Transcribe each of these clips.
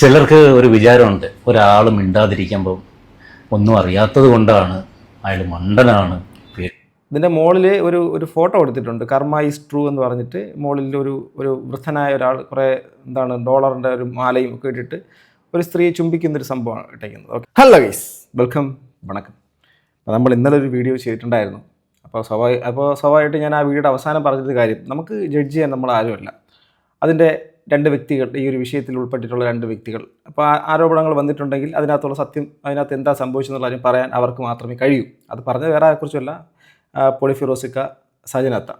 ചിലർക്ക് ഒരു വിചാരമുണ്ട്, ഒരാൾ മിണ്ടാതിരിക്കുമ്പോൾ ഒന്നും അറിയാത്തത് കൊണ്ടാണ് അയാൾ മണ്ടനാണ്. ഇതിൻ്റെ മുകളിൽ ഒരു ഫോട്ടോ കൊടുത്തിട്ടുണ്ട്. കർമ്മ ഈസ് ട്രൂ എന്ന് പറഞ്ഞിട്ട് മുകളിൽ ഒരു വൃദ്ധനായ ഒരാൾ കുറേ ഡോളറിൻ്റെ ഒരു മാലയും ഒക്കെ ഇട്ടിട്ട് ഒരു സ്ത്രീയെ ചുംബിക്കുന്നൊരു സംഭവമാണ് ഇട്ടേക്കുന്നത്. ഓക്കെ, ഹലോ ഗൈസ്, വെൽക്കം, വണക്കം. അപ്പോൾ നമ്മൾ ഇന്നലെ ഒരു വീഡിയോ ചെയ്തിട്ടുണ്ടായിരുന്നു. അപ്പോൾ സ്വാഭാവികമായിട്ട് ഞാൻ ആ വീഡിയോയുടെ അവസാനം പറഞ്ഞൊരു കാര്യം, നമുക്ക് ജഡ്ജ് ചെയ്യാൻ നമ്മൾ ആരുമല്ല. അതിൻ്റെ രണ്ട് വ്യക്തികൾ, ഈ ഒരു വിഷയത്തിൽ ഉൾപ്പെട്ടിട്ടുള്ള രണ്ട് വ്യക്തികൾ, അപ്പോൾ ആരോപണങ്ങൾ വന്നിട്ടുണ്ടെങ്കിൽ അതിനകത്തുള്ള സത്യം, അതിനകത്ത് എന്താ സംഭവിച്ചെന്നുള്ള കാര്യം പറയാൻ അവർക്ക് മാത്രമേ കഴിയൂ. അത് പറഞ്ഞത് വേറെ ആരെക്കുറിച്ചല്ല, പോളി ഫിറോസിക്ക, സജനത്ത.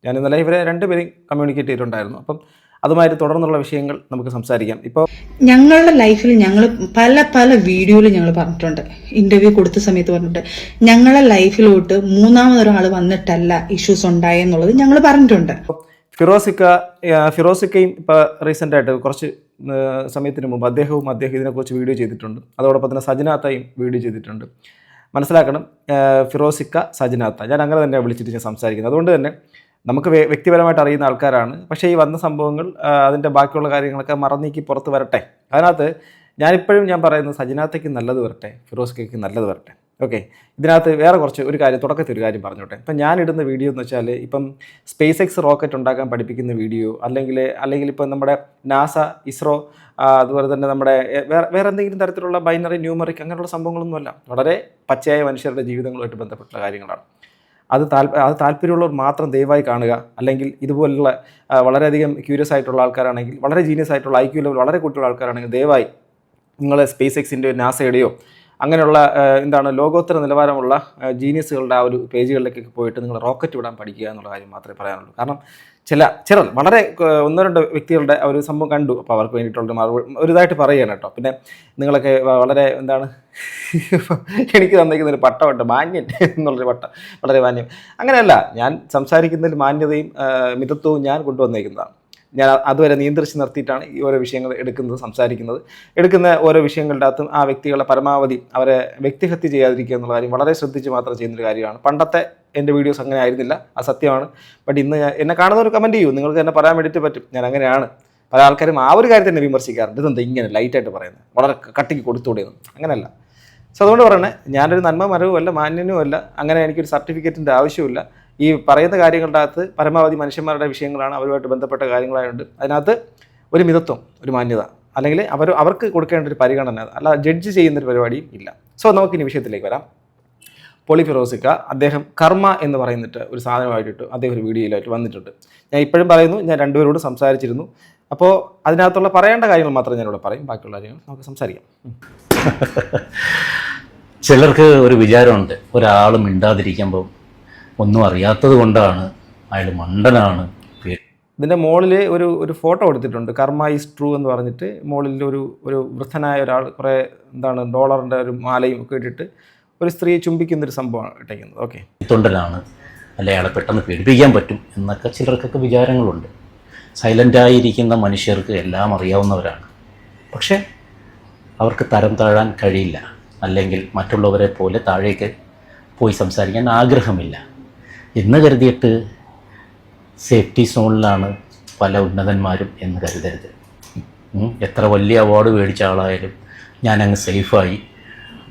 ഞാൻ ഇന്നലെ ഇവരെ രണ്ടുപേരെയും കമ്മ്യൂണിക്കേറ്റ് ചെയ്തിട്ടുണ്ടായിരുന്നു. അപ്പം അതുമായിട്ട് തുടർന്നുള്ള വിഷയങ്ങൾ നമുക്ക് സംസാരിക്കാം. ഇപ്പോൾ ഞങ്ങളുടെ ലൈഫിൽ ഞങ്ങൾ പല വീഡിയോയിൽ ഞങ്ങൾ പറഞ്ഞിട്ടുണ്ട്, ഇന്റർവ്യൂ കൊടുത്ത സമയത്ത് പറഞ്ഞിട്ടുണ്ട്, ഞങ്ങളുടെ ലൈഫിലോട്ട് മൂന്നാമതൊരാൾ വന്നിട്ടല്ല ഇഷ്യൂസ് ഉണ്ടായെന്നുള്ളത് ഞങ്ങൾ പറഞ്ഞിട്ടുണ്ട്. ഫിറോസിക്കയും ഇപ്പോൾ റീസെൻ്റായിട്ട് കുറച്ച് സമയത്തിന് മുമ്പ് അദ്ദേഹം ഇതിനെക്കുറിച്ച് വീഡിയോ ചെയ്തിട്ടുണ്ട്. അതോടൊപ്പം തന്നെ സജനാത്തയും വീഡിയോ ചെയ്തിട്ടുണ്ട്. മനസ്സിലാക്കണം, ഫിറോസിക്ക, സജനാത്ത, ഞാൻ അങ്ങനെ തന്നെ വിളിച്ചിട്ട് ഞാൻ സംസാരിക്കുന്നത്. അതുകൊണ്ട് തന്നെ നമുക്ക് വ്യക്തിപരമായിട്ട് അറിയുന്ന ആൾക്കാരാണ്. പക്ഷേ ഈ വന്ന സംഭവങ്ങൾ, അതിൻ്റെ ബാക്കിയുള്ള കാര്യങ്ങളൊക്കെ മറന്നീക്കി പുറത്ത് വരട്ടെ. അതിനകത്ത് ഞാൻ പറയുന്നത് സജനാത്തയ്ക്ക് നല്ലത് വരട്ടെ, ഫിറോസിക്കയ്ക്ക് നല്ലത് വരട്ടെ. ഓക്കെ, ഇതിനകത്ത് വേറെ ഒരു കാര്യം, തുടക്കത്തിൽ ഒരു കാര്യം പറഞ്ഞോട്ടെ. ഇപ്പം ഞാനിടുന്ന വീഡിയോ എന്ന് വെച്ചാൽ, ഇപ്പം സ്പേസ് എക്സ് റോക്കറ്റ് ഉണ്ടാക്കാൻ പഠിപ്പിക്കുന്ന വീഡിയോ, അല്ലെങ്കിൽ ഇപ്പം നമ്മുടെ നാസ, ഇസ്രോ, അതുപോലെ തന്നെ നമ്മുടെ വേറെ എന്തെങ്കിലും തരത്തിലുള്ള ബൈനറി, ന്യൂമറിക് അങ്ങനെയുള്ള സംഭവങ്ങളൊന്നുമല്ല. വളരെ പച്ചയായ മനുഷ്യരുടെ ജീവിതങ്ങളുമായിട്ട് ബന്ധപ്പെട്ട കാര്യങ്ങളാണ്. അത് താല്പര്യമുള്ളവർ മാത്രം ദയവായി കാണുക. അല്ലെങ്കിൽ ഇതുപോലുള്ള വളരെയധികം ക്യൂരിയസ് ആയിട്ടുള്ള ആൾക്കാരാണെങ്കിൽ, വളരെ ജീനിയസ് ആയിട്ടുള്ള IQ ലെവൽ വളരെ കൂട്ടുള്ള ആൾക്കാരാണെങ്കിൽ ദയവായി നിങ്ങൾ സ്പേസ് എക്സിൻ്റെയോ നാസയുടെയോ അങ്ങനെയുള്ള ലോകോത്തര നിലവാരമുള്ള ജീനിയസുകളുടെ ആ ഒരു പേജുകളിലേക്കൊക്കെ പോയിട്ട് നിങ്ങൾ റോക്കറ്റ് വിടാൻ പഠിക്കുക എന്നുള്ള കാര്യം മാത്രമേ പറയാനുള്ളൂ. കാരണം ചിലർ വളരെ ഒന്നോ രണ്ടോ വ്യക്തികളുടെ ഒരു സംഭവം കണ്ടു, അപ്പോൾ അവർക്ക് വേണ്ടിയിട്ടുള്ള ഒരു ഇതായിട്ട് പറയുകയാണ് കേട്ടോ. പിന്നെ നിങ്ങളൊക്കെ വളരെ എനിക്ക് തന്നിരിക്കുന്നൊരു പട്ടമുണ്ട്, മാന്യൻ എന്നുള്ളൊരു പട്ടം, വളരെ മാന്യം. അങ്ങനെയല്ല, ഞാൻ സംസാരിക്കുന്നതിൽ മാന്യതയും മിതത്വവും ഞാൻ കൊണ്ടുവന്നേക്കുന്നതാണ്. ഞാൻ അതുവരെ നിയന്ത്രിച്ച് നിർത്തിയിട്ടാണ് ഈ ഓരോ വിഷയങ്ങൾ എടുക്കുന്ന ഓരോ വിഷയങ്ങളുടെ അകത്തും ആ വ്യക്തികളെ പരമാവധി അവരെ വ്യക്തിഹത്യ ചെയ്യാതിരിക്കുക എന്നുള്ള കാര്യം വളരെ ശ്രദ്ധിച്ച് മാത്രം ചെയ്യുന്നൊരു കാര്യമാണ്. പണ്ടത്തെ എൻ്റെ വീഡിയോസ് അങ്ങനെ ആയിരുന്നില്ല, അത് സത്യമാണ്. ബട്ട് ഇന്ന് എന്നെ കാണുന്നവർ കമൻറ്റ് ചെയ്യൂ, നിങ്ങൾക്ക് എന്നെ പറയാൻ വേണ്ടിയിട്ട് പറ്റും, ഞാൻ അങ്ങനെയാണ്. പല ആൾക്കാരും ആ ഒരു കാര്യത്തിൽ തന്നെ വിമർശിക്കാറുണ്ട്, ഇതെന്താ ഇങ്ങനെ ലൈറ്റായിട്ട് പറയുന്നത്, വളരെ കട്ടിക്ക് കൊടുത്തുകൂടിയെന്നും. അങ്ങനെയല്ല. സോ അതുകൊണ്ട് പറയണേ, ഞാനൊരു നന്മ മരവുമല്ല, മാന്യനുമല്ല, അങ്ങനെ എനിക്കൊരു സർട്ടിഫിക്കറ്റിൻ്റെ ആവശ്യമില്ല. ഈ പറയുന്ന കാര്യങ്ങളുടെ അകത്ത് പരമാവധി മനുഷ്യന്മാരുടെ വിഷയങ്ങളാണ്, അവരുമായിട്ട് ബന്ധപ്പെട്ട കാര്യങ്ങളായതുകൊണ്ട് അതിനകത്ത് ഒരു മിതത്വം, ഒരു മാന്യത, അല്ലെങ്കിൽ അവർക്ക് കൊടുക്കേണ്ട ഒരു പരിഗണന, അല്ല ജഡ്ജ് ചെയ്യുന്നൊരു പരിപാടിയും ഇല്ല. സോ നമുക്കിനി വിഷയത്തിലേക്ക് വരാം. പോളി ഫിറോസിക്ക, അദ്ദേഹം കർമ്മ എന്ന് പറയുന്നിട്ട് ഒരു സാധനമായിട്ടിട്ട് അദ്ദേഹം ഒരു വീഡിയോയിലായിട്ട് വന്നിട്ടുണ്ട്. ഞാൻ ഇപ്പോഴും പറയുന്നു, ഞാൻ രണ്ടുപേരോട് സംസാരിച്ചിരുന്നു. അപ്പോൾ അതിനകത്തുള്ള പറയേണ്ട കാര്യങ്ങൾ മാത്രം ഞാനിവിടെ പറയും, ബാക്കിയുള്ള കാര്യങ്ങൾ നമുക്ക് സംസാരിക്കാം. ചിലർക്ക് ഒരു വിചാരമുണ്ട്, ഒരാൾ മിണ്ടാതിരിക്കുമ്പോൾ ഒന്നും അറിയാത്തത് കൊണ്ടാണ് അയാൾ മണ്ടനാണ്. ഇതിൻ്റെ മുകളിൽ ഒരു ഫോട്ടോ കൊടുത്തിട്ടുണ്ട്. കർമ്മ ഈസ് ട്രൂ എന്ന് പറഞ്ഞിട്ട് മുകളിൽ ഒരു വൃദ്ധനായ ഒരാൾ കുറേ ഡോളറിൻ്റെ ഒരു മാലയും ഒക്കെ ഇട്ടിട്ട് ഒരു സ്ത്രീയെ ചുംബിക്കുന്നൊരു സംഭവമാണ് ഇട്ടേക്കുന്നത്. ഓക്കെ, തൊണ്ടനാണ്, അല്ലെ അയാളെ പെട്ടെന്ന് പേടിപ്പിക്കാൻ പറ്റും എന്നൊക്കെ ചിലർക്കൊക്കെ വിചാരങ്ങളുണ്ട്. സൈലൻ്റായിരിക്കുന്ന മനുഷ്യർക്ക് എല്ലാം അറിയാവുന്നവരാണ്. പക്ഷേ അവർക്ക് തരം താഴാൻ കഴിയില്ല, അല്ലെങ്കിൽ മറ്റുള്ളവരെ പോലെ താഴേക്ക് പോയി സംസാരിക്കാൻ ആഗ്രഹമില്ല എന്ന് കരുതിയിട്ട് സേഫ്റ്റി സോണിലാണ് പല ഉന്നതന്മാരും എന്ന് കരുതരുത്. എത്ര വലിയ അവാർഡ് മേടിച്ച ആളായാലും ഞാനങ്ങ് സേഫായി,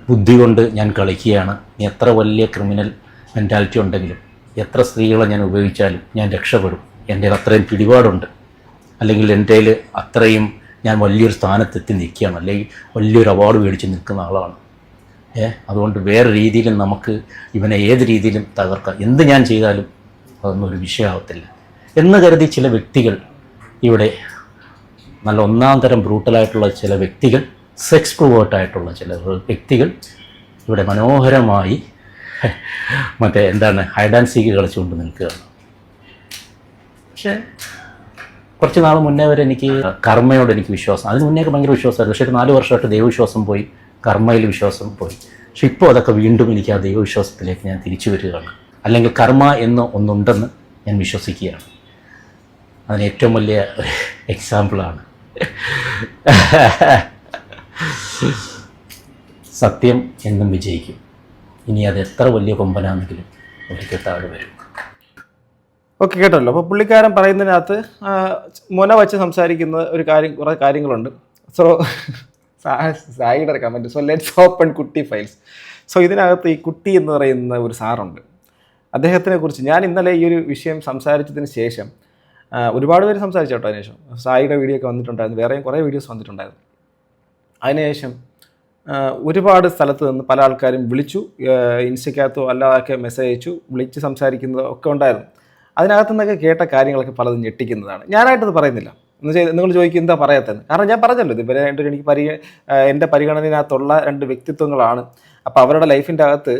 ബുദ്ധി കൊണ്ട് ഞാൻ കളിക്കുകയാണ്, എത്ര വലിയ ക്രിമിനൽ മെൻറ്റാലിറ്റി ഉണ്ടെങ്കിലും, എത്ര സ്ത്രീകളെ ഞാൻ ഉപയോഗിച്ചാലും ഞാൻ രക്ഷപ്പെടും, എൻ്റെ അത്രയും പിടിപാടുണ്ട്, അല്ലെങ്കിൽ എൻ്റെ അത്രയും ഞാൻ വലിയൊരു സ്ഥാനത്തെത്തി നിൽക്കുകയാണ്, അല്ലെങ്കിൽ വലിയൊരു അവാർഡ് മേടിച്ച് നിൽക്കുന്ന ആളാണ്. അതുകൊണ്ട് വേറെ രീതിയിലും നമുക്ക് ഇവനെ ഏത് രീതിയിലും തകർക്കാം, എന്ത് ഞാൻ ചെയ്താലും അതൊന്നും ഒരു വിഷയമാവത്തില്ല എന്ന് കരുതി ചില വ്യക്തികൾ ഇവിടെ, നല്ല ഒന്നാം തരം ബ്രൂട്ടലായിട്ടുള്ള ചില വ്യക്തികൾ, സെക്സ് പ്രൂവേർട്ടായിട്ടുള്ള ചില വ്യക്തികൾ ഇവിടെ മനോഹരമായി ഹൈഡ് ആൻഡ് സീക്ക് കളിച്ചുകൊണ്ട് നിൽക്കുകയാണ്. പക്ഷേ കുറച്ച് നാൾ മുന്നേ വരെ എനിക്ക് കർമ്മയോട് എനിക്ക് വിശ്വാസം, അതിന് മുന്നേയൊക്കെ ഭയങ്കര വിശ്വാസമായിരുന്നു. പക്ഷേ ഒരു 4 വർഷമായിട്ട് ദൈവവിശ്വാസം പോയി, കർമ്മയിൽ വിശ്വാസം പോയി. പക്ഷെ ഇപ്പോൾ അതൊക്കെ വീണ്ടും എനിക്ക് ആ ദൈവവിശ്വാസത്തിലേക്ക് ഞാൻ തിരിച്ചു വരികയാണ്. അല്ലെങ്കിൽ കർമ്മ എന്ന് ഒന്നുണ്ടെന്ന് ഞാൻ വിശ്വസിക്കുകയാണ്. അതിന് ഏറ്റവും വലിയ എക്സാമ്പിളാണ് സത്യം എന്നും വിജയിക്കും. ഇനി അത് എത്ര വലിയ കൊമ്പനാണെങ്കിലും ഒരിക്കൽ താഴെ വരും. ഓക്കെ, കേട്ടല്ലോ. അപ്പോൾ പുള്ളിക്കാരൻ പറയുന്നതിനകത്ത് മുന വച്ച് സംസാരിക്കുന്ന കുറേ കാര്യങ്ങളുണ്ട്. സോ സായിയുടെ ഒരു കമൻറ്റ്, സോ ലെറ്റ്സ് ഓപ്പൺ കുട്ടി ഫയൽസ്. സോ ഇതിനകത്ത് ഈ കുട്ടി എന്ന് പറയുന്ന ഒരു സാറുണ്ട്. അദ്ദേഹത്തിനെ കുറിച്ച് ഞാൻ ഇന്നലെ ഈ ഒരു വിഷയം സംസാരിച്ചതിന് ശേഷം ഒരുപാട് പേര് സംസാരിച്ചു കേട്ടോ. അതിനുശേഷം സായിയുടെ വീഡിയോ ഒക്കെ വന്നിട്ടുണ്ടായിരുന്നു, വേറെയും കുറേ വീഡിയോസ് വന്നിട്ടുണ്ടായിരുന്നു. അതിനുശേഷം ഒരുപാട് സ്ഥലത്ത് നിന്ന് പല ആൾക്കാരും വിളിച്ചു, ഇൻസ്റ്റയ്ക്കകത്തോ അല്ലാതൊക്കെ മെസ്സേജ് അയച്ചു, വിളിച്ച് സംസാരിക്കുന്നതോ ഒക്കെ ഉണ്ടായിരുന്നു. അതിനകത്തു നിന്നൊക്കെ കേട്ട കാര്യങ്ങളൊക്കെ പലതും ഞെട്ടിക്കുന്നതാണ്. ഞാനായിട്ടത് പറയുന്നില്ല. നിങ്ങൾ ചോദിക്കും എന്താ പറയാത്തത്? കാരണം ഞാൻ പറഞ്ഞല്ലോ, ഇവരെ എനിക്ക് എൻ്റെ പരിഗണനയിനകത്തുള്ള 2 വ്യക്തിത്വങ്ങളാണ്. അപ്പോൾ അവരുടെ ലൈഫിൻ്റെ അകത്ത്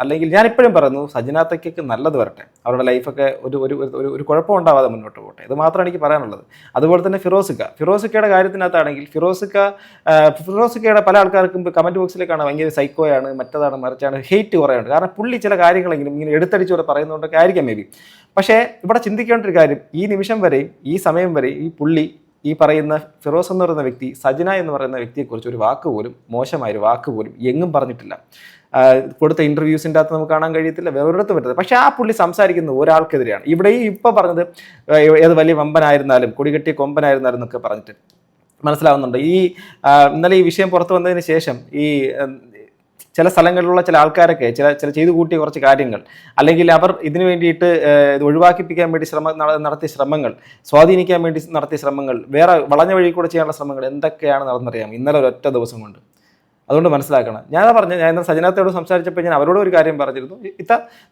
അല്ലെങ്കിൽ ഞാനിപ്പോഴും പറയുന്നു, സജനാത്തയ്ക്കൊക്കെ നല്ലത് വരട്ടെ, അവരുടെ ലൈഫൊക്കെ ഒരു കുഴപ്പമുണ്ടാവാതെ മുന്നോട്ട് പോട്ടെ. ഇത് മാത്രമാണ് എനിക്ക് പറയാനുള്ളത്. അതുപോലെ തന്നെ ഫിറോസിക്കയുടെ കാര്യത്തിനകത്താണെങ്കിൽ ഫിറോസിക്കയുടെ പല ആൾക്കാർക്കും കമൻറ്റ് ബോക്സിലേക്കാണ് ഭയങ്കര സൈക്കോയാണ്, മറ്റതാണ് മറിച്ചാണ്, ഹെയ്റ്റ് കുറേയുണ്ട്. കാരണം പുള്ളി ചില കാര്യങ്ങളെങ്കിലും ഇങ്ങനെ എടുത്തടിച്ചോടെ പറയുന്നതുകൊണ്ടൊക്കെ ആയിരിക്കാം മേ ബി. പക്ഷേ ഇവിടെ ചിന്തിക്കേണ്ട ഒരു കാര്യം, ഈ നിമിഷം വരെയും ഈ സമയം വരെയും ഈ പുള്ളി, ഈ പറയുന്ന ഫിറോസ് എന്ന് പറയുന്ന വ്യക്തി, സജന എന്ന് പറയുന്ന വ്യക്തിയെക്കുറിച്ച് ഒരു വാക്ക് പോലും, മോശമായൊരു വാക്ക് പോലും എങ്ങും പറഞ്ഞിട്ടില്ല. കൊടുത്ത ഇൻ്റർവ്യൂസിൻ്റെ അകത്ത് നമുക്ക് കാണാൻ കഴിയത്തില്ല, വേറൊരിടത്ത് പറ്റത്തില്ല. പക്ഷേ ആ പുള്ളി സംസാരിക്കുന്നത് ഒരാൾക്കെതിരെയാണ്. ഇവിടെ ഈ ഇപ്പോൾ പറഞ്ഞത് ഏത് വലിയ വമ്പനായിരുന്നാലും കൊടികെട്ടിയ കൊമ്പനായിരുന്നാലും എന്നൊക്കെ പറഞ്ഞിട്ട് മനസ്സിലാവുന്നുണ്ട്. ഇന്നലെ ഈ വിഷയം പുറത്തു വന്നതിന് ശേഷം ഈ ചില സ്ഥലങ്ങളിലുള്ള ചില ആൾക്കാരൊക്കെ ചില ചെയ്തു കൂട്ടിയ കുറച്ച് കാര്യങ്ങൾ, അല്ലെങ്കിൽ അവർ ഇതിനു വേണ്ടിയിട്ട് ഇത് ഒഴിവാക്കിപ്പിക്കാൻ വേണ്ടി നടത്തിയ ശ്രമങ്ങൾ, സ്വാധീനിക്കാൻ വേണ്ടി നടത്തിയ ശ്രമങ്ങൾ, വേറെ വളഞ്ഞ വഴി കൂടെ ചെയ്യാനുള്ള ശ്രമങ്ങൾ എന്തൊക്കെയാണ് നടന്നറിയാം ഇന്നലെ ഒരൊറ്റ ദിവസം കൊണ്ട്. അതുകൊണ്ട് മനസ്സിലാക്കണം. ഞാൻ ഇന്നലെ സജനാത്തയോട് സംസാരിച്ചപ്പോൾ ഞാൻ അവരോട് ഒരു കാര്യം പറഞ്ഞിരുന്നു,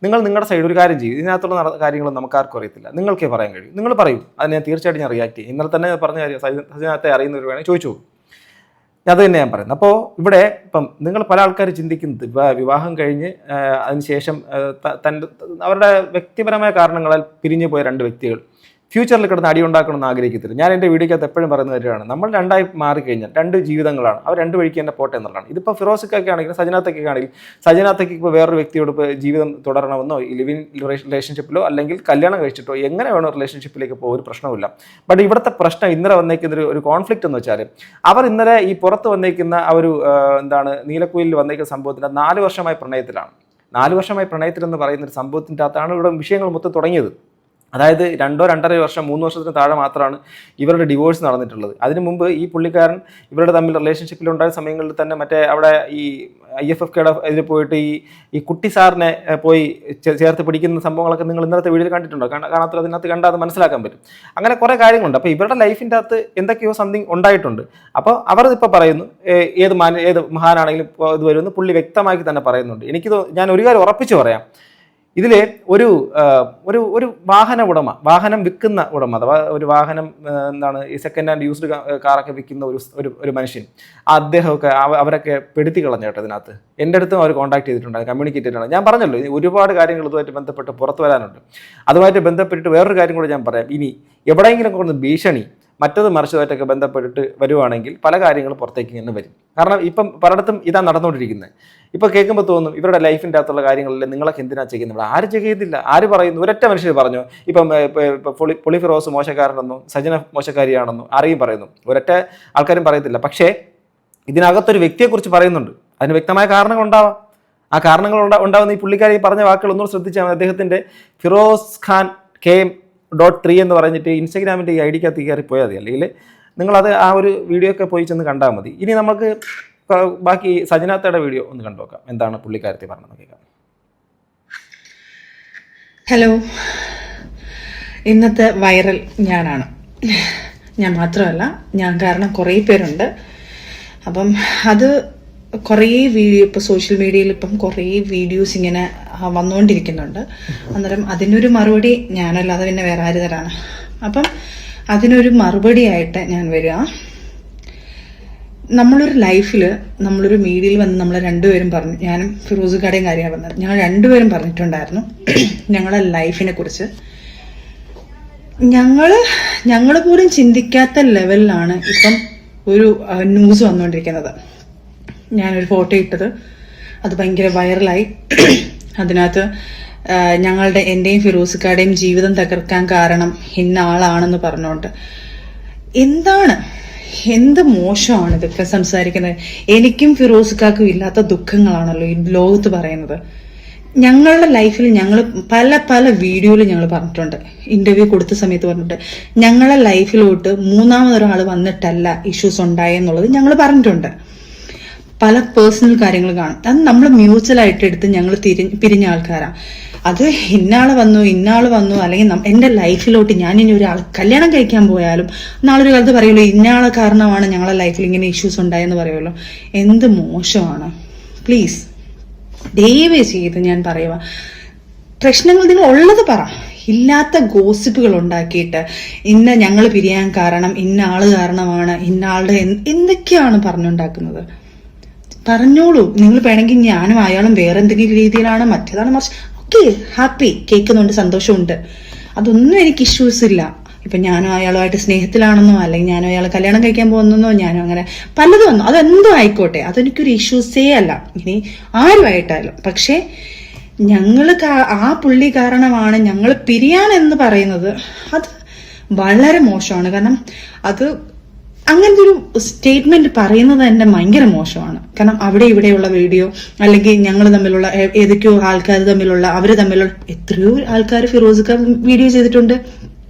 നിങ്ങളുടെ സൈഡ് ഒരു കാര്യം ചെയ്യും, ഇതിനകത്തുള്ള കാര്യങ്ങളും നമുക്ക് ആർക്കും അറിയത്തില്ല, നിങ്ങൾക്കേ പറയാൻ കഴിയും, നിങ്ങൾ പറയും, അത് ഞാൻ തീർച്ചയായിട്ടും ഞാൻ റിയാക്ട് ചെയ്യും. ഇന്നലെ തന്നെ പറഞ്ഞ കാര്യം സജനാത്തെ അറിയുന്നവർ വേണമെങ്കിൽ ചോദിച്ചു. അത് തന്നെ ഞാൻ പറയുന്നത്. അപ്പോൾ ഇവിടെ ഇപ്പം നിങ്ങൾ പല ആൾക്കാർ ചിന്തിക്കുന്നത്, വിവാഹം കഴിഞ്ഞ് അതിനുശേഷം അവരുടെ വ്യക്തിപരമായ കാരണങ്ങളാൽ പിരിഞ്ഞു പോയ 2 വ്യക്തികൾ ഫ്യൂച്ചറിൽ കിടന്ന് അടിയുണ്ടാക്കണമെന്ന് ആഗ്രഹിക്കത്തില്ല. ഞാൻ എൻ്റെ വീഡിയോക്കകത്ത് എപ്പോഴും പറയുന്ന കാര്യമാണ്, നമ്മൾ 2ആയി മാറിക്കഴിഞ്ഞാൽ 2 ജീവിതങ്ങളാണ്, അവർ 2 വഴിക്ക് തന്നെ പോട്ടെ എന്നുള്ളതാണ്. ഇതിപ്പോൾ ഫിറോസിക്കൊക്കെ ആണെങ്കിലും സജനാത്തയ്ക്കൊക്കെ ആണെങ്കിലും, സജനാത്തയ്ക്ക് ഇപ്പോൾ വേറൊരു വ്യക്തിയോട് ഇപ്പോൾ ജീവിതം തുടരണമെന്നോ ലിവിങ് റിലേഷൻഷിപ്പിലോ അല്ലെങ്കിൽ കല്യാണം കഴിച്ചിട്ടോ എങ്ങനെ വേണോ റിലേഷൻഷിപ്പിലേക്ക് പോകും, ഒരു പ്രശ്നമില്ല. ബട്ട് ഇവിടുത്തെ പ്രശ്നം ഇന്നലെ വന്നേക്കുന്ന ഒരു കോൺഫ്ലിക്റ്റ് എന്ന് വെച്ചാൽ, അവർ ഇന്നലെ ഈ പുറത്ത് വന്നേക്കുന്ന ആ ഒരു നീലക്കുയിലിൽ വന്നേക്കുന്ന സംഭവത്തിൻ്റെ 4 വർഷമായി പ്രണയത്തിലാണ്. 4 വർഷമായി പ്രണയത്തിലെന്ന് പറയുന്ന ഒരു സംഭവത്തിൻ്റെ അകത്താണ് ഇവിടെ വിഷയങ്ങൾ മൊത്തം തുടങ്ങിയത്. അതായത് 2 2.5 വർഷം 3 വർഷത്തിന് താഴെ മാത്രമാണ് ഇവരുടെ ഡിവോഴ്സ് നടന്നിട്ടുള്ളത്. അതിനു മുമ്പ് ഈ പുള്ളിക്കാരൻ ഇവരുടെ തമ്മിൽ റിലേഷൻഷിപ്പിലുണ്ടായ സമയങ്ങളിൽ തന്നെ മറ്റേ അവിടെ ഈ IFFKയുടെ ഇതിൽ പോയിട്ട് ഈ കുട്ടി സാറിനെ പോയി ചേർത്ത് പിടിക്കുന്ന സംഭവങ്ങളൊക്കെ നിങ്ങൾ ഇന്നത്തെ വീഡിയോയിൽ കണ്ടിട്ടുണ്ടോ? കാണാത്ത അതിനകത്ത് കണ്ടാൽ അത് മനസ്സിലാക്കാൻ പറ്റും. അങ്ങനെ കുറേ കാര്യങ്ങളുണ്ട്. അപ്പോൾ ഇവരുടെ ലൈഫിൻ്റെ അകത്ത് എന്തൊക്കെയോ സംതിങ് ഉണ്ടായിട്ടുണ്ട്. അപ്പോൾ അവർ ഇപ്പോൾ പറയുന്നു, ഏത് മഹാനാണെങ്കിലും ഇത് വരുമെന്ന് പുള്ളി വ്യക്തമാക്കി തന്നെ പറയുന്നുണ്ട്. ഞാൻ ഒരു കാര്യം ഉറപ്പിച്ച് പറയാം, ഇതിൽ ഒരു വാഹനം വിൽക്കുന്ന ഉടമ, അഥവാ ഒരു വാഹനം ഈ സെക്കൻഡ് ഹാൻഡ് യൂസ്ഡ് കാറൊക്കെ വിൽക്കുന്ന ഒരു മനുഷ്യൻ, അദ്ദേഹമൊക്കെ അവരൊക്കെ പെടുത്തി കളഞ്ഞു കേട്ടോ. ഇതിനകത്ത് എൻ്റെ അടുത്തും അവർ കോൺടാക്ട് ചെയ്തിട്ടുണ്ട്, കമ്മ്യൂണിക്കേറ്റ് ചെയ്തിട്ടുണ്ട്. ഞാൻ പറഞ്ഞല്ലോ, ഒരുപാട് കാര്യങ്ങൾ ഇതുമായിട്ട് ബന്ധപ്പെട്ട് പുറത്തു വരാനുണ്ട്. അതുമായിട്ട് ബന്ധപ്പെട്ടിട്ട് വേറൊരു കാര്യം കൂടെ ഞാൻ പറയാം. ഇനി എവിടെയെങ്കിലും കൊണ്ട് ഭീഷണി മറ്റത് മറിച്ചതായിട്ടൊക്കെ ബന്ധപ്പെട്ടിട്ട് വരുവാണെങ്കിൽ പല കാര്യങ്ങളും പുറത്തേക്ക് ഇങ്ങനെ വരും. കാരണം ഇപ്പം പലയിടത്തും ഇതാണ് നടന്നുകൊണ്ടിരിക്കുന്നത്. ഇപ്പോൾ കേൾക്കുമ്പോൾ തോന്നും, ഇവരുടെ ലൈഫിൻ്റെ അകത്തുള്ള കാര്യങ്ങളിൽ നിങ്ങളൊക്കെ എന്തിനാണ് ചെയ്യുന്നത്? ഇവിടെ ആരും ചെയ്യുന്നില്ല. ആര് പറയുന്നു? ഒരൊറ്റ മനുഷ്യർ പറഞ്ഞു. ഇപ്പം പുളി ഫിറോസ് മോശക്കാരനെന്നോ സജന മോശക്കാരിയാണെന്നോ ആരെയും പറയുന്നു, ഒരൊറ്റ ആൾക്കാരും പറയത്തില്ല. പക്ഷേ ഇതിനകത്തൊരു വ്യക്തിയെക്കുറിച്ച് പറയുന്നുണ്ട്, അതിന് വ്യക്തമായ കാരണങ്ങളുണ്ടാവാം. ആ കാരണങ്ങൾ ഉണ്ടാവുന്ന ഈ പുള്ളിക്കാരി പറഞ്ഞ വാക്കുകളൊന്നും ശ്രദ്ധിച്ചാൽ മതി. അദ്ദേഹത്തിൻ്റെ ഫിറോസ് ഖാൻ KM.3 എന്ന് പറഞ്ഞിട്ട് ഇൻസ്റ്റാഗ്രാമിൻ്റെ ഈ ഐഡിക്കകത്ത് കയറി പോയാൽ മതി. അല്ലെങ്കിൽ നിങ്ങളത് ആ ഒരു വീഡിയോ ഒക്കെ പോയി ചെന്ന് കണ്ടാൽ മതി. ഇനി നമുക്ക് ബാക്കി സജനാത്തയുടെ വീഡിയോ ഒന്ന് കണ്ടു നോക്കാം, എന്താണ് പുള്ളിക്കാരത്തി പറഞ്ഞത് കേൾക്കാം. ഹലോ, ഇന്നത്തെ വൈറൽ ഞാനാണ്. ഞാൻ മാത്രമല്ല, ഞാൻ കാരണം കുറേ പേരുണ്ട്. അപ്പം അത് കുറേ വീഡിയോ ഇപ്പോൾ സോഷ്യൽ മീഡിയയിൽ ഇപ്പം കുറേ വീഡിയോസ് ഇങ്ങനെ വന്നുകൊണ്ടിരിക്കുന്നുണ്ട്. അന്നേരം അതിനൊരു മറുപടി ഞാനല്ലാതെ പിന്നെ വേറെ ആര് തരാണ്? അപ്പം അതിനൊരു മറുപടിയായിട്ട് ഞാൻ വരിക. നമ്മളൊരു ലൈഫിൽ നമ്മളൊരു മീഡിയയിൽ വന്ന് നമ്മൾ രണ്ടുപേരും പറഞ്ഞു, ഞാനും ഫിറോസുക്കാടെയും കാര്യമാണ് പറഞ്ഞത്, ഞങ്ങൾ രണ്ടുപേരും പറഞ്ഞിട്ടുണ്ടായിരുന്നു ഞങ്ങളുടെ ലൈഫിനെ കുറിച്ച്. ഞങ്ങൾ പോലും ചിന്തിക്കാത്ത ലെവലിലാണ് ഇപ്പം ഒരു ന്യൂസ് വന്നുകൊണ്ടിരിക്കുന്നത്. ഞാനൊരു ഫോട്ടോ ഇട്ടത് അത് ഭയങ്കര വൈറലായി. അതിനകത്ത് എൻ്റെയും ഫിറോസിക്കാടെയും ജീവിതം തകർക്കാൻ കാരണം ഇന്ന ആളാണെന്ന് പറഞ്ഞുകൊണ്ട് എന്ത് മോശമാണ് ഇതൊക്കെ സംസാരിക്കുന്നത്. എനിക്കും ഫിറോസിക്കാക്കും ഇല്ലാത്ത ദുഃഖങ്ങളാണല്ലോ ഈ ലോകത്ത് പറയുന്നത്. ഞങ്ങളുടെ ലൈഫിൽ ഞങ്ങൾ പല പല വീഡിയോയിൽ ഞങ്ങൾ പറഞ്ഞിട്ടുണ്ട്, ഇന്റർവ്യൂ കൊടുത്ത സമയത്ത് പറഞ്ഞിട്ടുണ്ട്, ഞങ്ങളുടെ ലൈഫിലോട്ട് മൂന്നാമതൊരാൾ വന്നിട്ടല്ല ഇഷ്യൂസ് ഉണ്ടായെന്നുള്ളത് ഞങ്ങൾ പറഞ്ഞിട്ടുണ്ട്. പല പേഴ്സണൽ കാര്യങ്ങൾ കാണും, അത് നമ്മൾ മ്യൂച്വലായിട്ട് എടുത്ത് ഞങ്ങൾ പിരിഞ്ഞ ആൾക്കാരാണ്. അത് ഇന്നാള് വന്നു അല്ലെങ്കിൽ എൻ്റെ ലൈഫിലോട്ട് ഞാൻ ഇനി ഒരാൾ കല്യാണം കഴിക്കാൻ പോയാലും നാളൊരു കാലത്ത് പറയുമല്ലോ ഇന്നാളെ കാരണമാണ് ഞങ്ങളുടെ ലൈഫിൽ ഇങ്ങനെ ഇഷ്യൂസ് ഉണ്ടായെന്ന് പറയുമല്ലോ. എന്ത് മോശമാണ്. പ്ലീസ് ദയവ് ചെയ്ത് ഞാൻ പറയുക, പ്രശ്നങ്ങൾ നിങ്ങൾ ഉള്ളത് പറ, ഇല്ലാത്ത ഗോസിപ്പുകൾ ഉണ്ടാക്കിയിട്ട് ഇന്ന ഞങ്ങൾ പിരിയാൻ കാരണം ഇന്ന ആള് കാരണമാണ്, ഇന്ന ആളുടെ എന്തൊക്കെയാണ് പറഞ്ഞുണ്ടാക്കുന്നത്. പറഞ്ഞോളൂ, നിങ്ങൾ വേണമെങ്കിൽ ഞാനും അയാളും വേറെ എന്തെങ്കിലും രീതിയിലാണ് മറ്റേതാണ് മറിച്ച് ഓക്കെ, ഹാപ്പി, കേൾക്കുന്നുണ്ട്, സന്തോഷമുണ്ട്, അതൊന്നും എനിക്ക് ഇഷ്യൂസ് ഇല്ല. ഇപ്പൊ ഞാനും അയാളുമായിട്ട് സ്നേഹത്തിലാണെന്നോ അല്ലെങ്കിൽ ഞാനും അയാൾ കല്യാണം കഴിക്കാൻ പോകുന്നോ ഞാനും അങ്ങനെ പലതും വന്നു, അതെന്തോ ആയിക്കോട്ടെ, അതെനിക്കൊരു ഇഷ്യൂസേ അല്ല ഇനി ആരുമായിട്ടായാലും. പക്ഷെ ഞങ്ങൾ ആ പുള്ളി കാരണമാണ് ഞങ്ങൾ പിരിയാൻ എന്ന് പറയുന്നത് അത് വളരെ മോശമാണ്. കാരണം അത് അങ്ങനത്തെ ഒരു സ്റ്റേറ്റ്മെന്റ് പറയുന്നത് തന്നെ ഭയങ്കര മോശമാണ്. കാരണം അവിടെ ഇവിടെയുള്ള വീഡിയോ അല്ലെങ്കിൽ ഞങ്ങൾ തമ്മിലുള്ള ഏതൊക്കെയോ ആൾക്കാർ തമ്മിലുള്ള എത്രയോ ആൾക്കാർ ഫിറോസ്ക്ക വീഡിയോ ചെയ്തിട്ടുണ്ട്.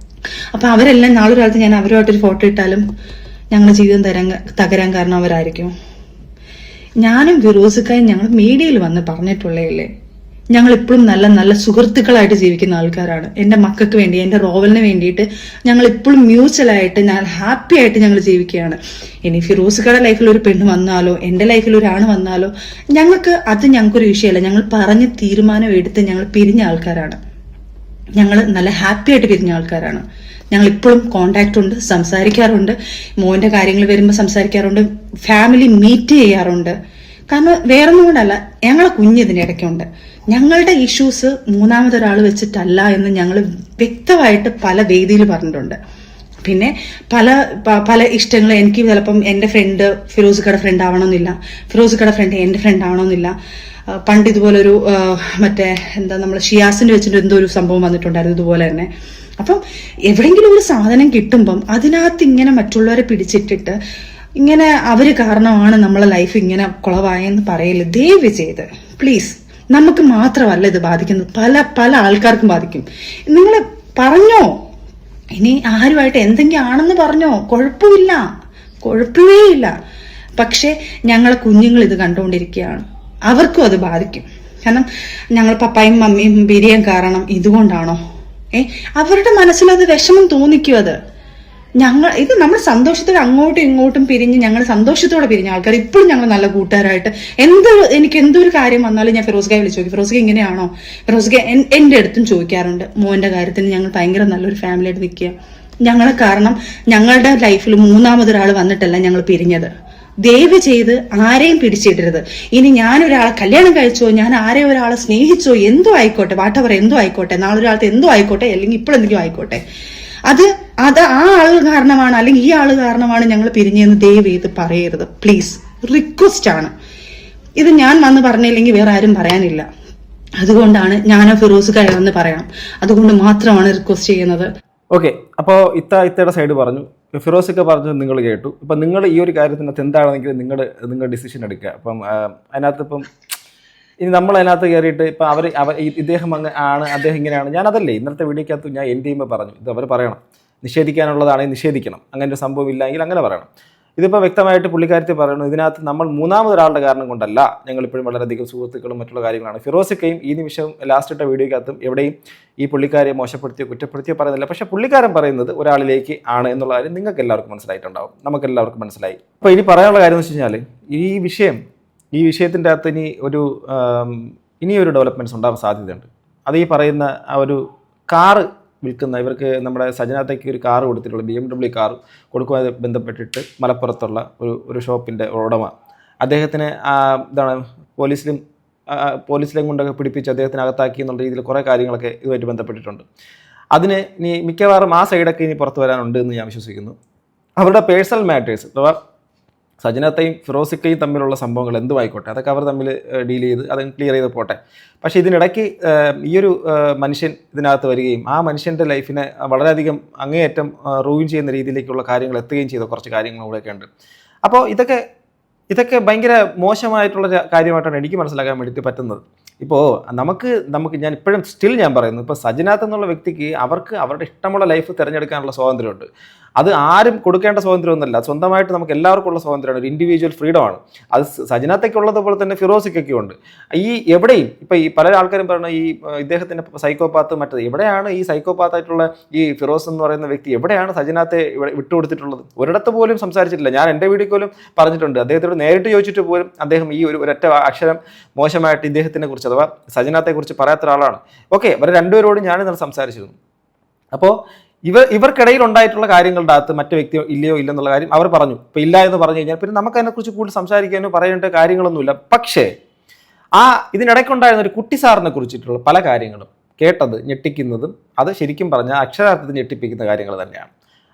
അപ്പൊ അവരെല്ലാം നാളൊരു കാലത്ത് ഞാൻ അവരുമായിട്ടൊരു ഫോട്ടോ ഇട്ടാലും ഞങ്ങളുടെ ജീവിതം തകരാൻ കാരണം അവരായിരിക്കും. ഞാനും ഫിറോസ്ക്കയും ഞങ്ങൾ മീഡിയയിൽ വന്ന് പറഞ്ഞിട്ടുള്ളതല്ലേ, ഞങ്ങൾ ഇപ്പോഴും നല്ല നല്ല സുഹൃത്തുക്കളായിട്ട് ജീവിക്കുന്ന ആൾക്കാരാണ്. എൻ്റെ മക്കൾക്ക് വേണ്ടി, എൻ്റെ റോവലിന് വേണ്ടിയിട്ട് ഞങ്ങൾ ഇപ്പോഴും മ്യൂച്വലായിട്ട് ഞാൻ ഹാപ്പി ആയിട്ട് ഞങ്ങൾ ജീവിക്കുകയാണ്. ഇനി ഫിറോസ്ക്കയുടെ ലൈഫിൽ ഒരു പെണ്ണ് വന്നാലോ എൻ്റെ ലൈഫിൽ ഒരാണ് വന്നാലോ ഞങ്ങൾക്കൊരു വിഷയമല്ല. ഞങ്ങൾ പറഞ്ഞ് തീരുമാനം എടുത്ത് ഞങ്ങൾ പിരിഞ്ഞ ആൾക്കാരാണ്. ഞങ്ങൾ നല്ല ഹാപ്പി ആയിട്ട് പിരിഞ്ഞ ആൾക്കാരാണ്. ഞങ്ങൾ ഇപ്പോഴും കോണ്ടാക്ട് ഉണ്ട്, സംസാരിക്കാറുണ്ട്, മോന്റെ കാര്യങ്ങൾ വരുമ്പോൾ സംസാരിക്കാറുണ്ട്, ഫാമിലി മീറ്റ് ചെയ്യാറുണ്ട്. കാരണം വേറൊന്നും കൊണ്ടല്ല, ഞങ്ങളെ കുഞ്ഞിതിൻ്റെ ഇടയ്ക്കുണ്ട്. ഞങ്ങളുടെ ഇഷ്യൂസ് മൂന്നാമതൊരാൾ വെച്ചിട്ടല്ല എന്ന് ഞങ്ങൾ വ്യക്തമായിട്ട് പല വേദിയിൽ പറഞ്ഞിട്ടുണ്ട്. പിന്നെ പല ഇഷ്ടങ്ങൾ എനിക്ക് ചിലപ്പം എൻ്റെ ഫ്രണ്ട് ഫിറോസ്ക്കയുടെ ഫ്രണ്ട് ആവണമെന്നില്ല, ഫിറോസ്ക്കയുടെ ഫ്രണ്ട് എൻ്റെ ഫ്രണ്ട് ആവണമെന്നില്ല. പണ്ട് ഇതുപോലൊരു നമ്മൾ ഷിയാസിന്റെ വെച്ചിട്ട് എന്തോ ഒരു സംഭവം വന്നിട്ടുണ്ടായിരുന്നു ഇതുപോലെ തന്നെ. അപ്പം എവിടെയെങ്കിലും ഒരു സാധനം കിട്ടുമ്പം അതിനകത്ത് ഇങ്ങനെ മറ്റുള്ളവരെ പിടിച്ചിട്ടിട്ട് ഇങ്ങനെ അവര് കാരണമാണ് നമ്മളെ ലൈഫ് ഇങ്ങനെ കുളവായെന്ന് പറയല് ദയവ് ചെയ്ത് പ്ലീസ്. നമുക്ക് മാത്രമല്ല ഇത് ബാധിക്കുന്നത്, പല ആൾക്കാർക്കും ബാധിക്കും. നിങ്ങൾ പറഞ്ഞോ, ഇനി ആരുമായിട്ട് എന്തെങ്കിലും ആണെന്ന് പറഞ്ഞോ, കുഴപ്പമേ ഇല്ല. പക്ഷെ ഞങ്ങളെ കുഞ്ഞുങ്ങൾ ഇത് കണ്ടുകൊണ്ടിരിക്കുകയാണ്, അവർക്കും അത് ബാധിക്കും. കാരണം ഞങ്ങൾ പപ്പായും മമ്മിയും പിരിയാൻ കാരണം ഇതുകൊണ്ടാണോ? അവരുടെ മനസ്സിലത് വിഷമം തോന്നിക്കും. ഇത് നമ്മൾ സന്തോഷത്തോടെ അങ്ങോട്ടും ഇങ്ങോട്ടും പിരിഞ്ഞ് ഞങ്ങൾ സന്തോഷത്തോടെ പിരിഞ്ഞ ആൾക്കാർ ഇപ്പോഴും ഞങ്ങൾ നല്ല കൂട്ടുകാരായിട്ട് എനിക്ക് എന്തൊരു കാര്യം വന്നാലും ഞാൻ ഫിറോസ്ക്കയെ വിളിച്ചു നോക്കി, ഫിറോസ്ക്ക ഇങ്ങനെയാണോ, ഫിറോസ്ക്ക എൻ്റെ അടുത്തും ചോദിക്കാറുണ്ട്. മോന്റെ കാര്യത്തിന് ഞങ്ങൾ ഭയങ്കര നല്ലൊരു ഫാമിലി ആയിട്ട് നിൽക്കുക. ഞങ്ങളെ കാരണം ഞങ്ങളുടെ ലൈഫിൽ മൂന്നാമതൊരാൾ വന്നിട്ടല്ല ഞങ്ങൾ പിരിഞ്ഞത്. ദയവ് ചെയ്ത് ആരെയും പിടിച്ചിടരുത്. ഇനി ഞാനൊരാളെ കല്യാണം കഴിച്ചോ, ഞാൻ ആരെയും ഒരാളെ സ്നേഹിച്ചോ, എന്തോ ആയിക്കോട്ടെ, വാട്ടവർ എന്തോ ആയിക്കോട്ടെ, നാളെ ഒരാളത്തെ എന്തോ ആയിക്കോട്ടെ, അല്ലെങ്കിൽ ഇപ്പോഴെന്തെങ്കിലും ആയിക്കോട്ടെ, അത് ആ ആള് കാരണമാണ് അല്ലെങ്കിൽ ഈ ആള് കാരണമാണ് ഞങ്ങൾ പിരിഞ്ഞെന്ന് ദയവ് ചെയ്ത് പറയരുത് പ്ലീസ്. റിക്വസ്റ്റ് ആണ് ഇത്. ഞാൻ വന്ന് പറഞ്ഞില്ലെങ്കിൽ വേറെ ആരും പറയാനില്ല. അതുകൊണ്ടാണ് ഞാനോ ഫിറോസ്ക്ക വന്ന് പറയണം, അതുകൊണ്ട് മാത്രമാണ് റിക്വസ്റ്റ് ചെയ്യുന്നത്. ഓക്കെ, അപ്പോൾ ഇത്തയുടെ സൈഡ് പറഞ്ഞു, ഫിറോസ്ക്ക പറഞ്ഞു, നിങ്ങൾ കേട്ടു. ഇപ്പം നിങ്ങൾ ഈ ഒരു കാര്യത്തിനകത്ത് എന്താണെന്നെങ്കിൽ നിങ്ങൾ ഡിസിഷൻ എടുക്കുക. അപ്പം അതിനകത്ത് ഇപ്പം ഇനി നമ്മൾ അതിനകത്ത് കയറിയിട്ട് ഇപ്പം ഇദ്ദേഹം അദ്ദേഹം ഇങ്ങനെയാണ്, ഞാനതല്ലേ ഇന്നത്തെ വീഡിയോക്കകത്ത് ഞാൻ എൻ്റെ ചെയ്യുമ്പോൾ പറഞ്ഞു, ഇത് അവർ പറയണം, നിഷേധിക്കാനുള്ളതാണെങ്കിൽ നിഷേധിക്കണം, അങ്ങനെ ഒരു സംഭവം ഇല്ലെങ്കിൽ അങ്ങനെ പറയണം. ഇതിപ്പോൾ വ്യക്തമായിട്ട് പുള്ളിക്കാരത്തെ പറയണം, ഇതിനകത്ത് നമ്മൾ മൂന്നാമതൊരാളുടെ കാരണം കൊണ്ടല്ല, ഞങ്ങളിപ്പോഴും വളരെയധികം സുഹൃത്തുക്കളും മറ്റുള്ള കാര്യങ്ങളാണ്. ഫിറോസ്ക്കയും ഈ നിമിഷം ലാസ്റ്റ് ഇട്ട വീഡിയോക്കകത്തും എവിടെയും ഈ പുള്ളിക്കാരെ മോശപ്പെടുത്തിയോ കുറ്റപ്പെടുത്തിയോ പറയുന്നില്ല. പക്ഷേ പുള്ളിക്കാരൻ പറയുന്നത് ഒരാളിലേക്ക് ആണ് എന്നുള്ള കാര്യം നിങ്ങൾക്ക് എല്ലാവർക്കും മനസ്സിലായിട്ടുണ്ടാവും, നമുക്ക് എല്ലാവർക്കും മനസ്സിലായി. അപ്പോൾ ഇനി പറയാനുള്ള കാര്യം എന്ന് വെച്ച് കഴിഞ്ഞാൽ ഈ വിഷയത്തിൻ്റെ അകത്ത് ഇനിയൊരു ഡെവലപ്മെൻറ്റ്സ് ഉണ്ടാകാൻ സാധ്യതയുണ്ട്. അത് ഈ പറയുന്ന ആ ഒരു കാറ് വിൽക്കുന്ന ഇവർക്ക് നമ്മുടെ സജനാത്തയ്ക്ക് ഒരു കാറ് കൊടുത്തിട്ടുള്ള BMW കാർ കൊടുക്കുവാൻ ബന്ധപ്പെട്ടിട്ട് മലപ്പുറത്തുള്ള ഒരു ഷോപ്പിൻ്റെ ഉടമ അദ്ദേഹത്തിന് പോലീസിലും കൊണ്ടൊക്കെ പിടിപ്പിച്ച് അദ്ദേഹത്തിന് അകത്താക്കി എന്നുള്ള രീതിയിൽ കുറേ കാര്യങ്ങളൊക്കെ ഇതുമായിട്ട് ബന്ധപ്പെട്ടിട്ടുണ്ട്. അതിന് ഇനി മിക്കവാറും ആ സൈഡൊക്കെ ഇനി പുറത്തു വരാനുണ്ട് എന്ന് ഞാൻ വിശ്വസിക്കുന്നു. അവരുടെ പേഴ്സണൽ മാറ്റേഴ്സ് അഥവാ സജനത്തെയും ഫിറോസ്ക്കയും തമ്മിലുള്ള സംഭവങ്ങൾ എന്തുമായിക്കോട്ടെ അതൊക്കെ അവർ തമ്മിൽ ഡീൽ ചെയ്ത് അത് ക്ലിയർ ചെയ്ത് പോട്ടെ. പക്ഷേ ഇതിനിടയ്ക്ക് ഈയൊരു മനുഷ്യൻ ഇതിനകത്ത് വരികയും ആ മനുഷ്യൻ്റെ ലൈഫിനെ വളരെയധികം അങ്ങേയറ്റം റൂയിൻ ചെയ്യുന്ന രീതിയിലേക്കുള്ള കാര്യങ്ങൾ എത്തുകയും ചെയ്ത കുറച്ച് കാര്യങ്ങൾ കൂടെയൊക്കെ ഉണ്ട്. അപ്പോൾ ഇതൊക്കെ ഭയങ്കര മോശമായിട്ടുള്ള കാര്യമായിട്ടാണ് എനിക്ക് മനസ്സിലാക്കാൻ വേണ്ടിയിട്ട് പറ്റുന്നത്. ഇപ്പോൾ നമുക്ക് ഞാൻ ഇപ്പോഴും സ്റ്റിൽ ഞാൻ പറയുന്നു, ഇപ്പോൾ സജനാത്ത് എന്നുള്ള വ്യക്തിക്ക് അവർക്ക് അവരുടെ ഇഷ്ടമുള്ള ലൈഫ് തിരഞ്ഞെടുക്കാനുള്ള സ്വാതന്ത്ര്യമുണ്ട്. അത് ആരും കൊടുക്കേണ്ട സ്വാതന്ത്ര്യമൊന്നുമല്ല, സ്വന്തമായിട്ട് നമുക്ക് എല്ലാവർക്കും ഉള്ള സ്വാതന്ത്ര്യമാണ്, ഒരു ഇൻഡിവിജ്വൽ ഫ്രീഡമാണ്. അത് സജനാത്തേക്കുള്ളതുപോലെ തന്നെ ഫിറോസിക്കൊക്കെ ഉണ്ട്. ഈ എവിടെയും ഇപ്പോൾ ഈ പല ആൾക്കാരും പറയുന്ന ഈ ഇദ്ദേഹത്തിൻ്റെ സൈക്കോപാത്ത് മറ്റത്, എവിടെയാണ് ഈ സൈക്കോപാത്തായിട്ടുള്ള ഈ ഫിറോസ് എന്ന് പറയുന്ന വ്യക്തി എവിടെയാണ് സജനാത്തെ വിട്ടുകൊടുത്തിട്ടുള്ളത്? ഒരിടത്ത് പോലും സംസാരിച്ചിട്ടില്ല. ഞാൻ എൻ്റെ വീഡിയോ പോലും പറഞ്ഞിട്ടുണ്ട്, അദ്ദേഹത്തോട് നേരിട്ട് ചോദിച്ചിട്ട് പോലും അദ്ദേഹം ഈ ഒരൊറ്റ അക്ഷരം മോശമായിട്ട് ഇദ്ദേഹത്തിനെ കുറിച്ച് അഥവാ സജനാത്തെക്കുറിച്ച് പറയാത്ത ഒരാളാണ്. ഓക്കെ, ഇവർ രണ്ടുപേരോടും ഞാൻ ഇന്നലെ സംസാരിച്ചിരുന്നു. അപ്പോൾ ഇവർക്കിടയിൽ ഉണ്ടായിട്ടുള്ള കാര്യങ്ങളുടെ അകത്ത് മറ്റു വ്യക്തി ഇല്ലയോ ഇല്ലെന്നുള്ള കാര്യം അവർ പറഞ്ഞു. ഇപ്പോൾ ഇല്ല എന്ന് പറഞ്ഞു കഴിഞ്ഞാൽ പിന്നെ നമുക്ക് അതിനെക്കുറിച്ച് കൂടുതൽ സംസാരിക്കാനോ പറയേണ്ട കാര്യങ്ങളൊന്നുമില്ല. പക്ഷേ ഇതിനിടയ്ക്കുണ്ടായിരുന്ന ഒരു കുട്ടി സാറിനെ കുറിച്ചിട്ടുള്ള പല കാര്യങ്ങളും കേട്ടത് ഞെട്ടിക്കുന്നതും അത് ശരിക്കും പറഞ്ഞാൽ അക്ഷരാർത്ഥത്തിൽ ഞെട്ടിപ്പിക്കുന്ന കാര്യങ്ങൾ തന്നെയാണ്.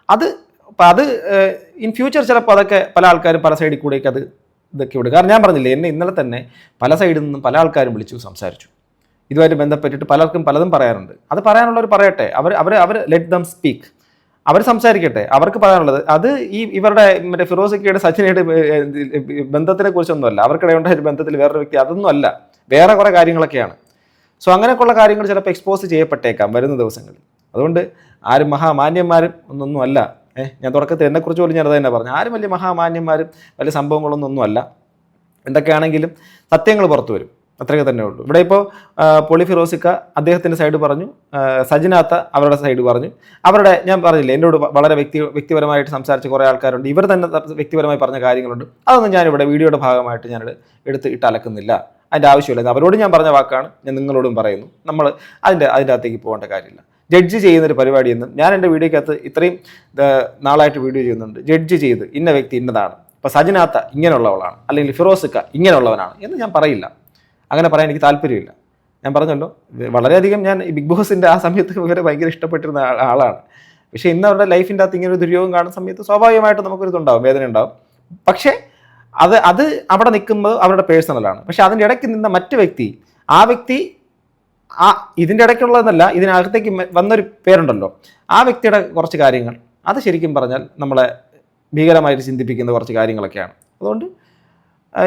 അത് ഇൻ ഫ്യൂച്ചർ ചിലപ്പോൾ അതൊക്കെ പല ആൾക്കാരും പല സൈഡിൽ കൂടെയൊക്കെ ഇതൊക്കെ വിടും. കാരണം ഞാൻ പറഞ്ഞില്ലേ, എന്നെ ഇന്നലെ തന്നെ പല സൈഡിൽ നിന്നും പല ആൾക്കാരും വിളിച്ചു സംസാരിച്ചു. ഇതുമായിട്ട് ബന്ധപ്പെട്ടിട്ട് പലർക്കും പലതും പറയാറുണ്ട്. അത് പറയാനുള്ളവർ പറയട്ടെ, അവർ ലെറ്റ് ദം സ്പീക്ക്, അവർ സംസാരിക്കട്ടെ, അവർക്ക് പറയാനുള്ളത്. അത് ഇവരുടെ മറ്റേ ഫിറോസിക്കയുടെ സച്ചിനയുടെ ബന്ധത്തിനെ കുറിച്ചൊന്നുമല്ല, അവർക്കിടെ ഉണ്ടായ ഒരു ബന്ധത്തിൽ വേറൊരു വ്യക്തി, അതൊന്നും അല്ല, വേറെ കുറേ കാര്യങ്ങളൊക്കെയാണ്. സോ അങ്ങനെയൊക്കെയുള്ള കാര്യങ്ങൾ ചിലപ്പോൾ എക്സ്പോസ് ചെയ്യപ്പെട്ടേക്കാം വരുന്ന ദിവസങ്ങളിൽ. അതുകൊണ്ട് ആരും മഹാമാന്യന്മാരും ഒന്നൊന്നും അല്ല. ഞാൻ തുടക്കത്തിൽ എന്നെക്കുറിച്ച് പോലും ഞാനത് തന്നെ പറഞ്ഞു, ആരും വലിയ മഹാമാന്യന്മാരും വലിയ സംഭവങ്ങളൊന്നും അല്ല. എന്തൊക്കെയാണെങ്കിലും സത്യങ്ങൾ പുറത്തു വരും, അത്രയൊക്കെ തന്നെ ഉള്ളൂ. ഇവിടെ ഇപ്പോൾ പൊളി ഫിറോസിക്ക അദ്ദേഹത്തിൻ്റെ സൈഡ് പറഞ്ഞു, സജനാത്ത അവരുടെ സൈഡ് പറഞ്ഞു. ഞാൻ പറഞ്ഞില്ലേ, എന്നോട് വളരെ വ്യക്തിപരമായിട്ട് സംസാരിച്ച കുറേ ആൾക്കാരുണ്ട്, ഇവർ തന്നെ വ്യക്തിപരമായി പറഞ്ഞ കാര്യങ്ങളുണ്ട്. അതൊന്നും ഞാനിവിടെ വീഡിയോയുടെ ഭാഗമായിട്ട് ഞാനിവിടെ ഇട്ട് അലക്കുന്നില്ല, അതിൻ്റെ ആവശ്യമില്ല. അവരോട് ഞാൻ പറഞ്ഞ വാക്കാണ് ഞാൻ നിങ്ങളോടും പറയുന്നു. നമ്മൾ അതിൻ്റെ അകത്തേക്ക് പോകേണ്ട കാര്യമില്ല. ജഡ്ജ് ചെയ്യുന്നൊരു പരിപാടിയെന്നും ഞാൻ എൻ്റെ വീഡിയോക്കകത്ത് ഇത്രയും നാളായിട്ട് വീഡിയോ ചെയ്യുന്നുണ്ട്, ജഡ്ജ് ചെയ്ത് ഇന്ന വ്യക്തി ഇന്നതാണ്, ഇപ്പോൾ സജനാത്ത ഇങ്ങനെയുള്ളവളാണ് അല്ലെങ്കിൽ ഫിറോസിക്ക ഇങ്ങനെയുള്ളവനാണ് എന്ന് ഞാൻ പറയില്ല. അങ്ങനെ പറയാൻ എനിക്ക് താല്പര്യമില്ല. ഞാൻ പറഞ്ഞല്ലോ, വളരെയധികം ഞാൻ ഈ ബിഗ് ബോസിൻ്റെ ആ സമയത്ത് ഇവരെ ഭയങ്കര ഇഷ്ടപ്പെട്ടിരുന്ന ആളാണ്. പക്ഷേ ഇന്ന് അവരുടെ ലൈഫിൻ്റെ അകത്ത് ഇങ്ങനെ ഒരു ദുര്യോഗം കാണുന്ന സമയത്ത് സ്വാഭാവികമായിട്ട് നമുക്കൊരിതുണ്ടാവും, വേദന ഉണ്ടാവും. പക്ഷേ അത് അവിടെ നിൽക്കുന്നത് അവരുടെ പേഴ്സണലാണ്. പക്ഷേ അതിൻ്റെ ഇടയ്ക്ക് നിന്ന മറ്റു വ്യക്തി, ആ വ്യക്തി ഇതിൻ്റെ ഇടയ്ക്കുള്ളതെന്നല്ല, ഇതിനകത്തേക്ക് വന്നൊരു പേരുണ്ടല്ലോ, ആ വ്യക്തിയുടെ കുറച്ച് കാര്യങ്ങൾ അത് ശരിക്കും പറഞ്ഞാൽ നമ്മളെ ഭീകരമായിട്ട് ചിന്തിപ്പിക്കുന്ന കുറച്ച് കാര്യങ്ങളൊക്കെയാണ്. അതുകൊണ്ട്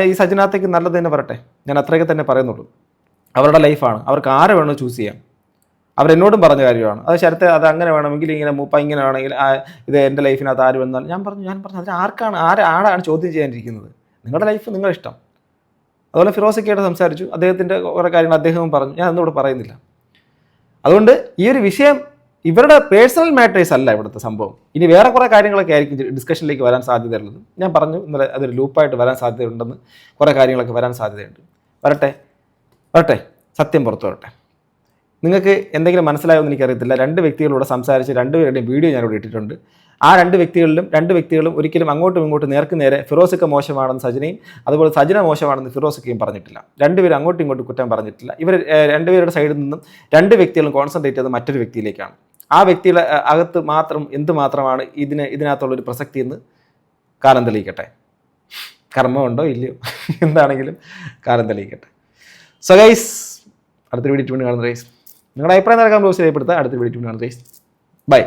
ഈ സജനാത്തേക്ക് നല്ലത് തന്നെ പറയട്ടെ, ഞാൻ അത്രയൊക്കെ തന്നെ പറയുന്നുള്ളൂ. അവരുടെ ലൈഫാണ്, അവർക്ക് ആരെ വേണോ ചൂസ് ചെയ്യാം. അവരെന്നോടും പറഞ്ഞ കാര്യമാണ്, അത് ശരത്തെ അത് അങ്ങനെ വേണമെങ്കിൽ ഇങ്ങനെ മൂപ്പ ഇങ്ങനെ വേണമെങ്കിൽ ഇത് എൻ്റെ ലൈഫിനകത്ത് ആര് വന്നാലും ഞാൻ പറഞ്ഞു അതിന് ആരാണ് ചോദ്യം ചെയ്യാനിരിക്കുന്നത്? നിങ്ങളുടെ ലൈഫ് നിങ്ങളുടെ ഇഷ്ടം. അതുപോലെ ഫിറോസിക്കയോട് സംസാരിച്ചു, അദ്ദേഹത്തിൻ്റെ കുറേ കാര്യങ്ങൾ അദ്ദേഹവും പറഞ്ഞു, ഞാൻ ഒന്നും ഇവിടെ പറയുന്നില്ല. അതുകൊണ്ട് ഈ ഒരു വിഷയം ഇവരുടെ പേഴ്സണൽ മാറ്റേഴ്സ് അല്ല ഇവിടുത്തെ സംഭവം. ഇനി വേറെ കുറേ കാര്യങ്ങളൊക്കെ ആയിരിക്കും ഡിസ്കഷനിലേക്ക് വരാൻ സാധ്യതയുള്ളത്. ഞാൻ പറഞ്ഞു ഇന്നലെ അതൊരു ലൂപ്പായിട്ട് വരാൻ സാധ്യതയുണ്ടെന്ന്, കുറേ കാര്യങ്ങളൊക്കെ വരാൻ സാധ്യതയുണ്ട്. വരട്ടെ, സത്യം പുറത്തു വരട്ടെ. നിങ്ങൾക്ക് എന്തെങ്കിലും മനസ്സിലാവുമെന്ന് എനിക്കറിയത്തില്ല. രണ്ട് വ്യക്തികളോട് സംസാരിച്ച് രണ്ടുപേരുടെയും വീഡിയോ ഞാനിവിടെ ഇട്ടിട്ടുണ്ട്. ആ രണ്ട് വ്യക്തികളും ഒരിക്കലും അങ്ങോട്ടും ഇങ്ങോട്ടും നേർക്ക് നേരെ ഫിറോസിക്ക മോശമാണെന്ന് സജനയും അതുപോലെ സജന മോശമാണെന്ന് ഫിറോസിക്കയും പറഞ്ഞിട്ടില്ല. രണ്ടുപേരും അങ്ങോട്ടും ഇങ്ങോട്ടും കുറ്റം പറഞ്ഞിട്ടില്ല. ഇവർ രണ്ടുപേരുടെ സൈഡിൽ നിന്നും രണ്ട് വ്യക്തികളും കോൺസെൻട്രേറ്റ് ചെയ്തത് മറ്റൊരു വ്യക്തിയിലേക്കാണ്. ആ വ്യക്തിയുടെ അകത്ത് മാത്രം എന്തുമാത്രമാണ് ഇതിനകത്തുള്ളൊരു പ്രസക്തി എന്ന് കാലം തെളിയിക്കട്ടെ. കർമ്മമുണ്ടോ ഇല്ലയോ എന്താണെങ്കിലും കാലം തെളിയിക്കട്ടെ. സോ ഗൈസ്, അടുത്തൊരു വീഡിയോ കാണുന്ന ഗൈസ്, നിങ്ങളുടെ അഭിപ്രായം നൽകാൻ ബ്ലോസ് ചെയ്യപ്പെടുത്തുക. അടുത്തൊരു വീഡിയോ കാണുന്ന ഗൈസ്, ബൈ.